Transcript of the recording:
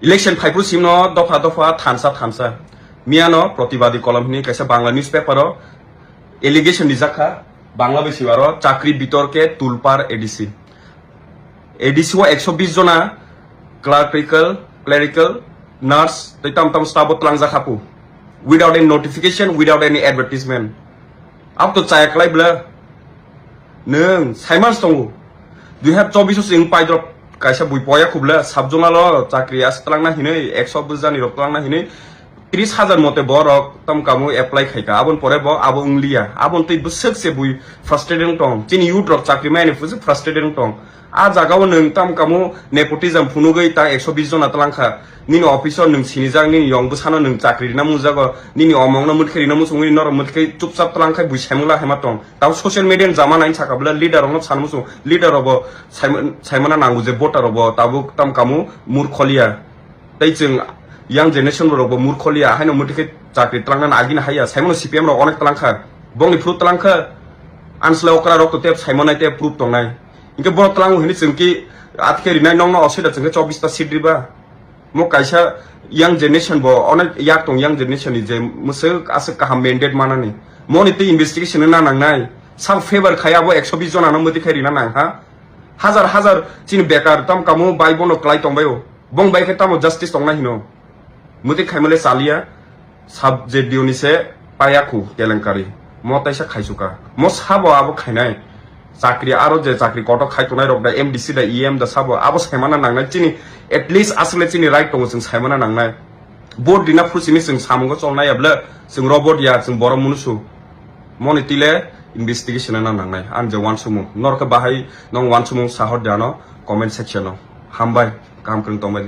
Election ফাইপ্রু সিম ন দফা দফা থানসা মিয়ানো প্রতিবাদী কলম হিনি কাইসা বাংলা নিউজ পেপারও এলিগেশন নিজাখা বাংলা বেশিবারও চাকরি বিতর্কে তুলপার এডিসি ও 120 জনা ক্লারিক্যাল নার্স তাম staff তলাংজাখাপু without any notification, without any advertisement. Up to Chai Claibler. Nung, Simon Stone. Do you have Jobis in Pydrop Kaisa Bupoya Kubla, Subjonalo, Chakrias, Trana Hine, Exobuzani of Trana Hine, 30,000 Motebor, Tom Kamu, apply Hika, Abon Porebo, Abon Lia, Abon Tibu Sexebui, frustrating tongue. Tin you drop Chakriman if it's a frustrating tongue. Azagawan, Tam Kamu, nepotism, Punugaita, Exobizon Atlanka. Nini officer nung sinizang nini yong busana nung chakri na muzago nini omong na mudkheri na musung nor mudkheri chupchap tlankhai buishemula hematong taw social media jama nain chakabla leader ong sanmusu leader obo saimana nangu je voter obo tabu tam kamu murkholia tai jeng young generation obo murkholia haino mudkheri chakri tlangna agin haya saimono cpm ro onek tlangkha bongni fruit tlangkha ansla okra rok tep saimona te proof tongnai inke bor tlangu hini jengki atkeri nai nong na osida jengke 24 ta seat riba mo kaisa young generation bo onek yak tong young generation ni je musuk asuk kaham mandate manani moni te investigation na nangnai sam favor khaya bo 120 jona no modi khari na nang ha হাজার চিনি বেকার তাম কামু বাই বনো ক্লাই তংবায়ো বং বাই কে তামো জাস্টিস তংনা হিনো মুতি খাইমলে সালিয়া সাব যে দিউনিসে পায়াখু কেলেঙ্কারি ম তাইসা খাইসুকা ম সাবো আবো খাইনাই চাকরি আরো যে চাকরি কত খাইতনাই রকদা এমডিসি দা ইএম দা সাবো আবো সাইমানা নাংনাই চিনি এটলিস্ট আসলে চিনি রাইট দङ जों साइमाना नांनाय बोर्ड दिना फुसिनि जों सामंगो चलनाय अब्ला जों रबट या जों बर मुनुसु मनितिले इन्वेस्टिगेशन ना नांनाय आं जे वान सुमु नरका बाहाय नं वान सुमु साहर दानो कमेन्ट सेक्शनाव हामबाय काम करन तंबाय